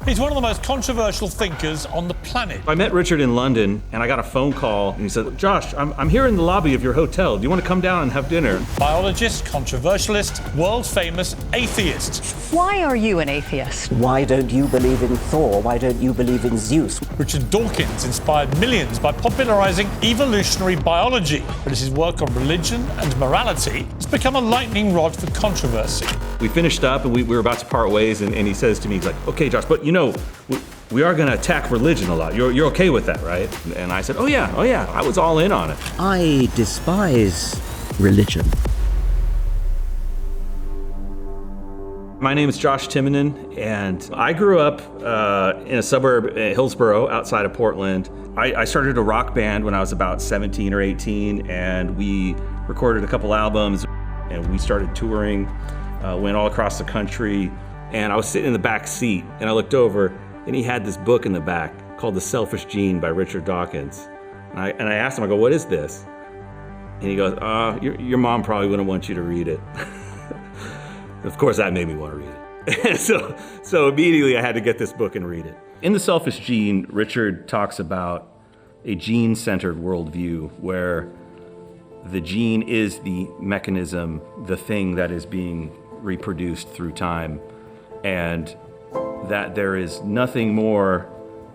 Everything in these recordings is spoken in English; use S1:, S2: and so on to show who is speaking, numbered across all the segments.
S1: He's one of the most controversial thinkers on the planet.
S2: I met Richard in London, and I got a phone call, and he said, Josh, I'm here in the lobby of your hotel. Do you want to come down and have dinner?
S1: Biologist, controversialist, world-famous atheist.
S3: Why are you an atheist?
S4: Why don't you believe in Thor? Why don't you believe in Zeus?
S1: Richard Dawkins inspired millions by popularizing evolutionary biology, but as his work on religion and morality has become a lightning rod for controversy.
S2: We finished up, and we were about to part ways, and he says to me, he's like, okay, Josh, but you know, we are going to attack religion a lot. You're okay with that, right? And I said, oh yeah, I was all in on it.
S4: I despise religion.
S2: My name is Josh Timonen, and I grew up in a suburb, Hillsborough, outside of Portland. I started a rock band when I was about 17 or 18, and we recorded a couple albums, and we started touring, went all across the country. And I was sitting in the back seat, and I looked over, and he had this book in the back called The Selfish Gene by Richard Dawkins. And I asked him, I go, what is this? And he goes, your mom probably wouldn't want you to read it. Of course, that made me want to read it. so immediately I had to get this book and read it. In The Selfish Gene, Richard talks about a gene-centered worldview where the gene is the mechanism, the thing that is being reproduced through time, and that there is nothing more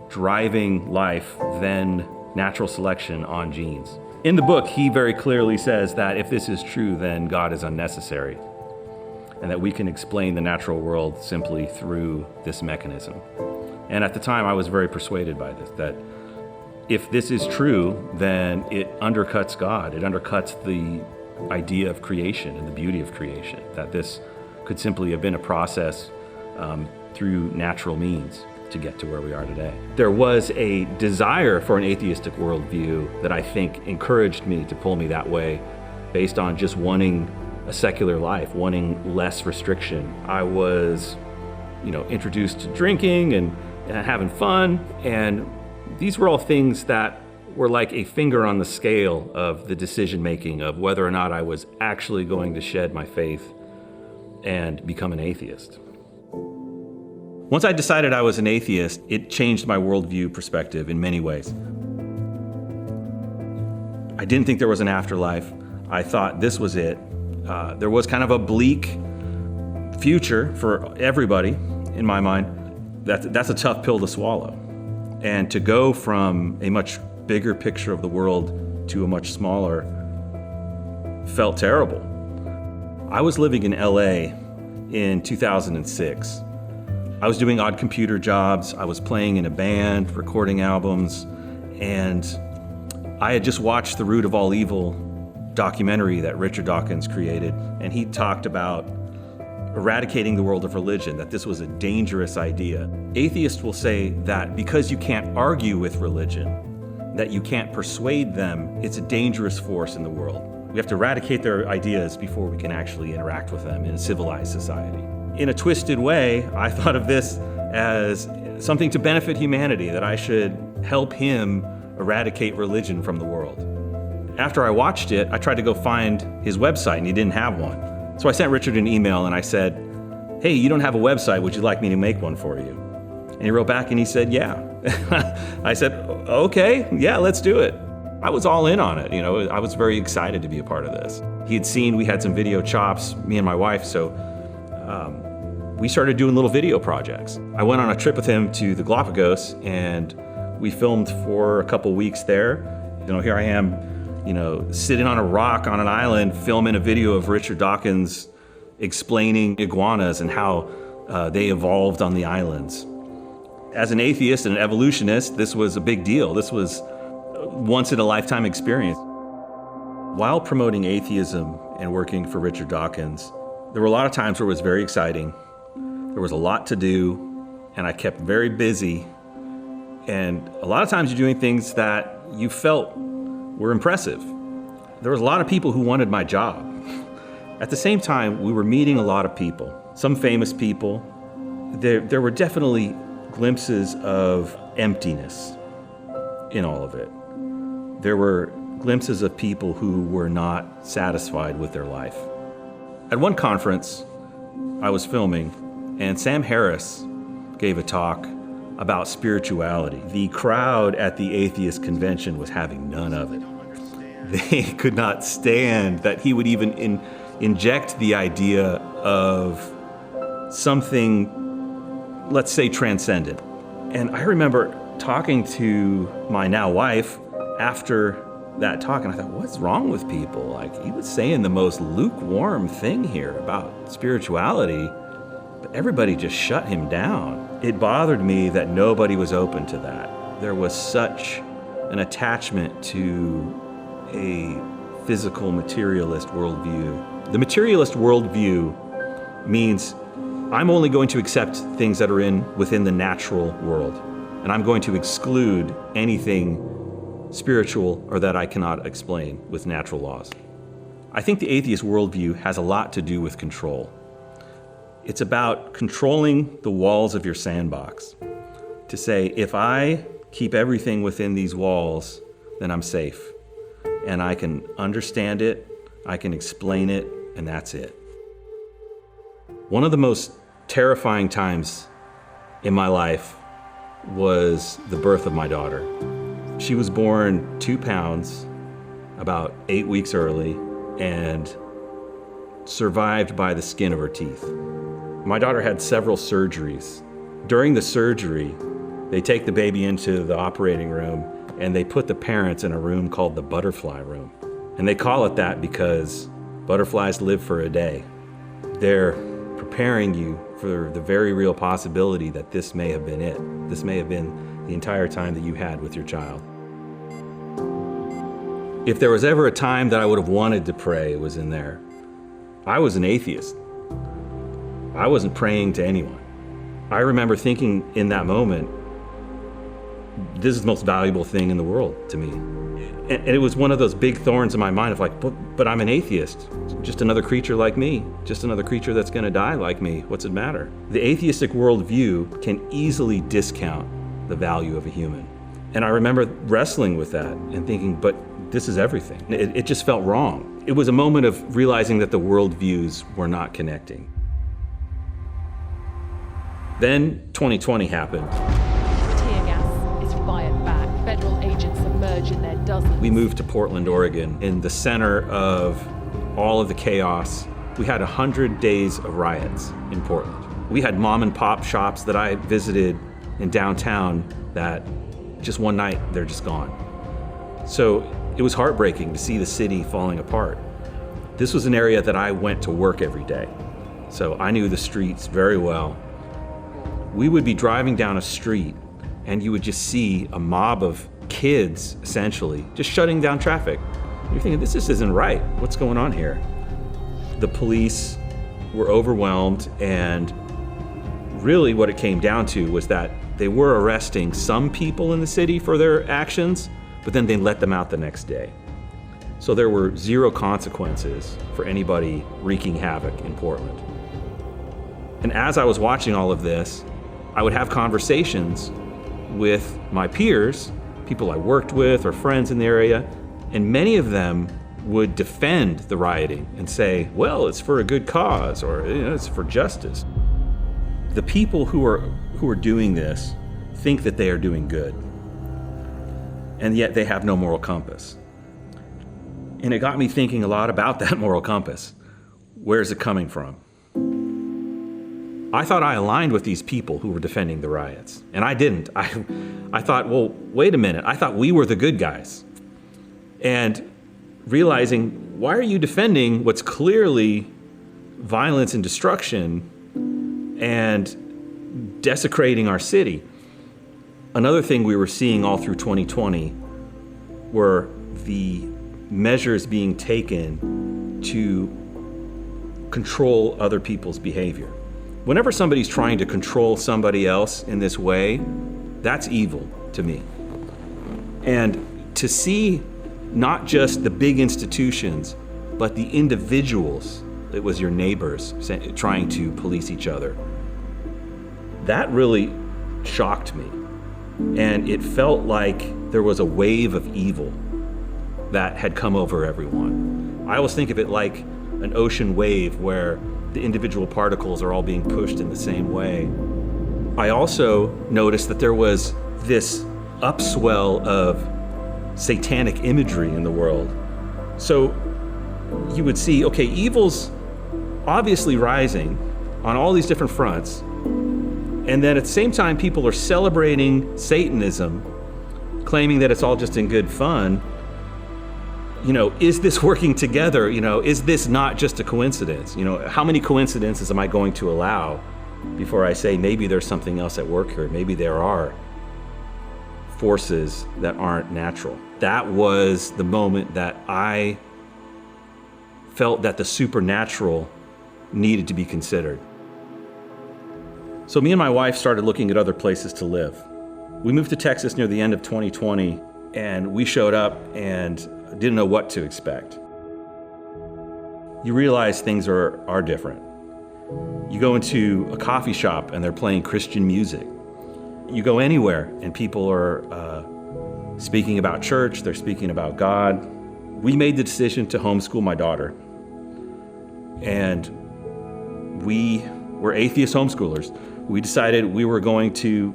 S2: driving life than natural selection on genes. In the book, he very clearly says that if this is true, then God is unnecessary, and that we can explain the natural world simply through this mechanism. And at the time, I was very persuaded by this, that if this is true, then it undercuts God. It undercuts the idea of creation and the beauty of creation, that this could simply have been a process through natural means to get to where we are today. There was a desire for an atheistic worldview that I think encouraged me to pull me that way, based on just wanting a secular life, wanting less restriction. I was, introduced to drinking and having fun, and these were all things that were like a finger on the scale of the decision making of whether or not I was actually going to shed my faith and become an atheist. Once I decided I was an atheist, it changed my worldview perspective in many ways. I didn't think there was an afterlife. I thought this was it. There was kind of a bleak future for everybody in my mind. That's a tough pill to swallow. And to go from a much bigger picture of the world to a much smaller felt terrible. I was living in LA in 2006. I was doing odd computer jobs. I was playing in a band, recording albums, and I had just watched the Root of All Evil documentary that Richard Dawkins created, and he talked about eradicating the world of religion, that this was a dangerous idea. Atheists will say that because you can't argue with religion, that you can't persuade them, it's a dangerous force in the world. We have to eradicate their ideas before we can actually interact with them in a civilized society. In a twisted way, I thought of this as something to benefit humanity, that I should help him eradicate religion from the world. After I watched it, I tried to go find his website, and he didn't have one. So I sent Richard an email, and I said, hey, you don't have a website, would you like me to make one for you? And he wrote back and he said, yeah. I said, okay, yeah, let's do it. I was all in on it, I was very excited to be a part of this. He had seen we had some video chops, me and my wife, so we started doing little video projects. I went on a trip with him to the Galapagos, and we filmed for a couple weeks there. Here I am, sitting on a rock on an island, filming a video of Richard Dawkins explaining iguanas and how they evolved on the islands. As an atheist and an evolutionist, this was a big deal. This was a once-in-a-lifetime experience. While promoting atheism and working for Richard Dawkins, there were a lot of times where it was very exciting. There was a lot to do, and I kept very busy. And a lot of times you're doing things that you felt were impressive. There was a lot of people who wanted my job. At the same time, we were meeting a lot of people, some famous people. There were definitely glimpses of emptiness in all of it. There were glimpses of people who were not satisfied with their life. At one conference I was filming, and Sam Harris gave a talk about spirituality. The crowd at the atheist convention was having none of it. They could not stand that he would even inject the idea of something, let's say, transcendent. And I remember talking to my now wife after that talk, and I thought, what's wrong with people? Like, he was saying the most lukewarm thing here about spirituality, but everybody just shut him down. It bothered me that nobody was open to that. There was such an attachment to a physical materialist worldview. The materialist worldview means I'm only going to accept things that are within the natural world, and I'm going to exclude anything spiritual or that I cannot explain with natural laws. I think the atheist worldview has a lot to do with control. It's about controlling the walls of your sandbox. To say, if I keep everything within these walls, then I'm safe. And I can understand it, I can explain it, and that's it. One of the most terrifying times in my life was the birth of my daughter. She was born 2 pounds, about 8 weeks early, and survived by the skin of her teeth. My daughter had several surgeries. During the surgery, they take the baby into the operating room and they put the parents in a room called the butterfly room. And they call it that because butterflies live for a day. They're preparing you for the very real possibility that this may have been it. This may have been the entire time that you had with your child. If there was ever a time that I would have wanted to pray, it was in there. I was an atheist. I wasn't praying to anyone. I remember thinking in that moment, this is the most valuable thing in the world to me. And it was one of those big thorns in my mind of like, but I'm an atheist. Just another creature like me. Just another creature that's gonna die like me. What's it matter? The atheistic worldview can easily discount the value of a human. And I remember wrestling with that and thinking, but this is everything. It just felt wrong. It was a moment of realizing that the worldviews were not connecting. Then 2020 happened.
S5: Tear gas is fired back. Federal agents emerge in their dozens.
S2: We moved to Portland, Oregon, in the center of all of the chaos. We had 100 days of riots in Portland. We had mom and pop shops that I visited in downtown that just one night, they're just gone. So it was heartbreaking to see the city falling apart. This was an area that I went to work every day. So I knew the streets very well. We would be driving down a street and you would just see a mob of kids, essentially, just shutting down traffic. You're thinking, this just isn't right. What's going on here? The police were overwhelmed, and really what it came down to was that they were arresting some people in the city for their actions, but then they let them out the next day. So there were zero consequences for anybody wreaking havoc in Portland. And as I was watching all of this, I would have conversations with my peers, people I worked with or friends in the area, and many of them would defend the rioting and say, well, it's for a good cause, or it's for justice. The people who are doing this think that they are doing good, and yet they have no moral compass. And it got me thinking a lot about that moral compass. Where's it coming from? I thought I aligned with these people who were defending the riots, and I didn't. I thought, well, wait a minute. I thought we were the good guys. And realizing, why are you defending what's clearly violence and destruction and desecrating our city? Another thing we were seeing all through 2020 were the measures being taken to control other people's behavior. Whenever somebody's trying to control somebody else in this way, that's evil to me. And to see not just the big institutions, but the individuals, it was your neighbors trying to police each other, that really shocked me. And it felt like there was a wave of evil that had come over everyone. I always think of it like an ocean wave where the individual particles are all being pushed in the same way. I also noticed that there was this upswell of satanic imagery in the world. So you would see, okay, evil's obviously rising on all these different fronts, and then at the same time, people are celebrating Satanism, claiming that it's all just in good fun. Is this working together? Is this not just a coincidence? How many coincidences am I going to allow before I say maybe there's something else at work here? Maybe there are forces that aren't natural. That was the moment that I felt that the supernatural needed to be considered. So me and my wife started looking at other places to live. We moved to Texas near the end of 2020, and we showed up and didn't know what to expect. You realize things are different. You go into a coffee shop and they're playing Christian music. You go anywhere and people are speaking about church, they're speaking about God. We made the decision to homeschool my daughter. And we were atheist homeschoolers. We decided we were going to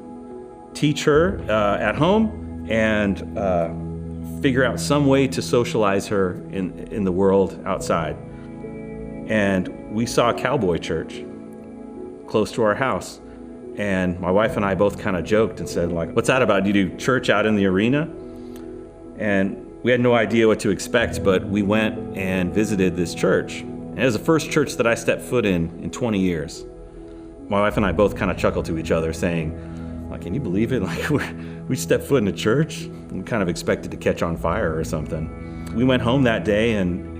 S2: teach her at home and figure out some way to socialize her in the world outside. And we saw a cowboy church close to our house. And my wife and I both kind of joked and said, what's that about? Do you do church out in the arena? And we had no idea what to expect, but we went and visited this church. And it was the first church that I stepped foot in 20 years. My wife and I both kind of chuckled to each other saying, can you believe it? We stepped foot in a church. We kind of expected to catch on fire or something. We went home that day and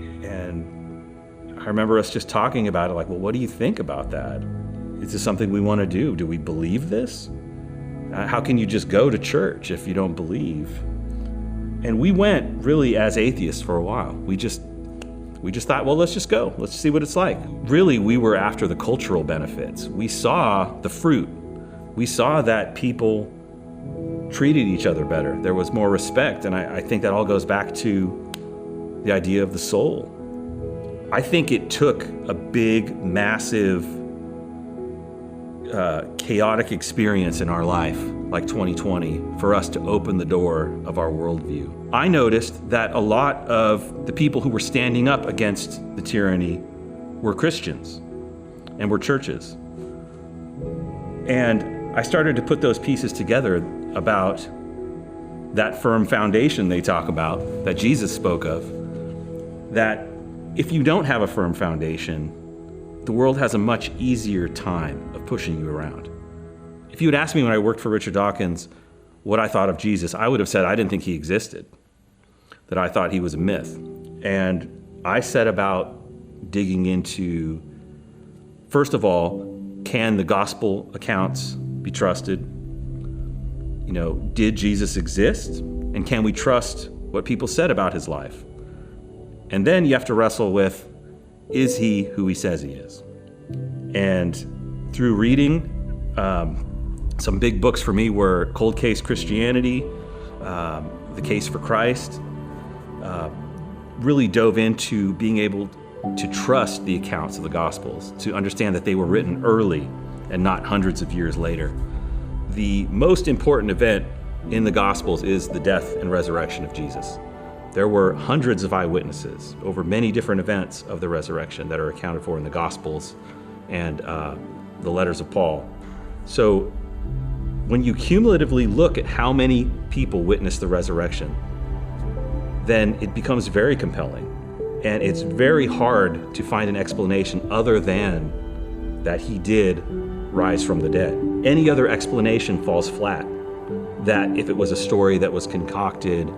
S2: I remember us just talking about it, well, what do you think about that? Is this something we want to do? Do we believe this? How can you just go to church if you don't believe? And we went really as atheists for a while. We just thought, well, let's just go. Let's see what it's like. Really, we were after the cultural benefits. We saw the fruit. We saw that people treated each other better. There was more respect. And I think that all goes back to the idea of the soul. I think it took a big, massive, chaotic experience in our life, like 2020, for us to open the door of our worldview. I noticed that a lot of the people who were standing up against the tyranny were Christians and were churches. And I started to put those pieces together about that firm foundation they talk about, that Jesus spoke of, that if you don't have a firm foundation, the world has a much easier time of pushing you around. If you had asked me when I worked for Richard Dawkins what I thought of Jesus, I would have said I didn't think he existed, that I thought he was a myth. And I set about digging into, first of all, can the gospel accounts be trusted? Did Jesus exist? And can we trust what people said about his life? And then you have to wrestle with, is he who he says he is? And through reading, some big books for me were Cold Case Christianity, The Case for Christ, really dove into being able to trust the accounts of the Gospels, to understand that they were written early and not hundreds of years later. The most important event in the Gospels is the death and resurrection of Jesus. There were hundreds of eyewitnesses over many different events of the resurrection that are accounted for in the Gospels and the letters of Paul. So when you cumulatively look at how many people witnessed the resurrection, then it becomes very compelling. And it's very hard to find an explanation other than that he did rise from the dead. Any other explanation falls flat. That if it was a story that was concocted,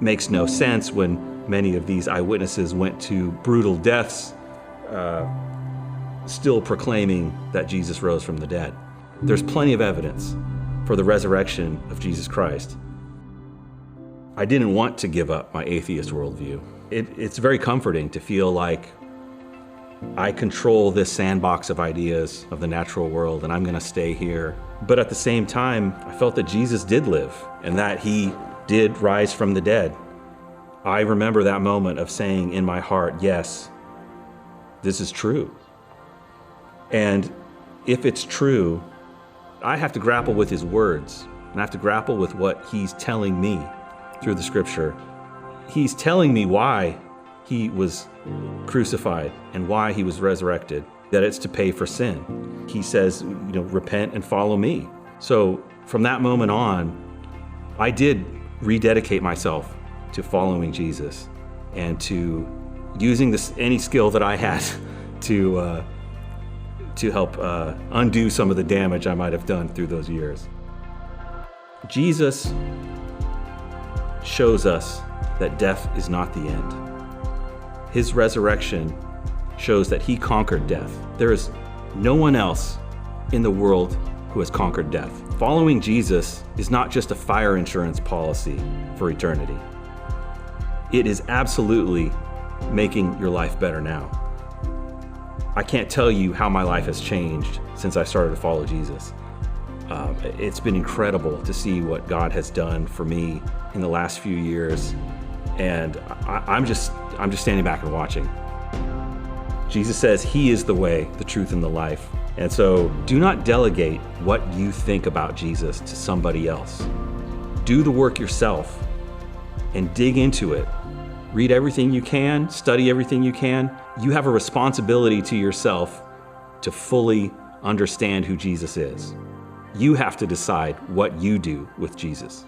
S2: makes no sense when many of these eyewitnesses went to brutal deaths, still proclaiming that Jesus rose from the dead. There's plenty of evidence for the resurrection of Jesus Christ. I didn't want to give up my atheist worldview. It's very comforting to feel like I control this sandbox of ideas of the natural world and I'm going to stay here. But at the same time, I felt that Jesus did live and that he did rise from the dead. I remember that moment of saying in my heart, yes, this is true. And if it's true, I have to grapple with his words, and I have to grapple with what he's telling me through the scripture. He's telling me why he was crucified and why he was resurrected, that it's to pay for sin. He says, repent and follow me. So from that moment on, I did rededicate myself to following Jesus and to using any skill that I had to help undo some of the damage I might have done through those years. Jesus shows us that death is not the end. His resurrection shows that he conquered death. There is no one else in the world who has conquered death. Following Jesus is not just a fire insurance policy for eternity. It is absolutely making your life better now. I can't tell you how my life has changed since I started to follow Jesus. It's been incredible to see what God has done for me in the last few years, and I'm just standing back and watching. Jesus says he is the way, the truth, and the life. And so do not delegate what you think about Jesus to somebody else. Do the work yourself and dig into it. Read everything you can, study everything you can. You have a responsibility to yourself to fully understand who Jesus is. You have to decide what you do with Jesus.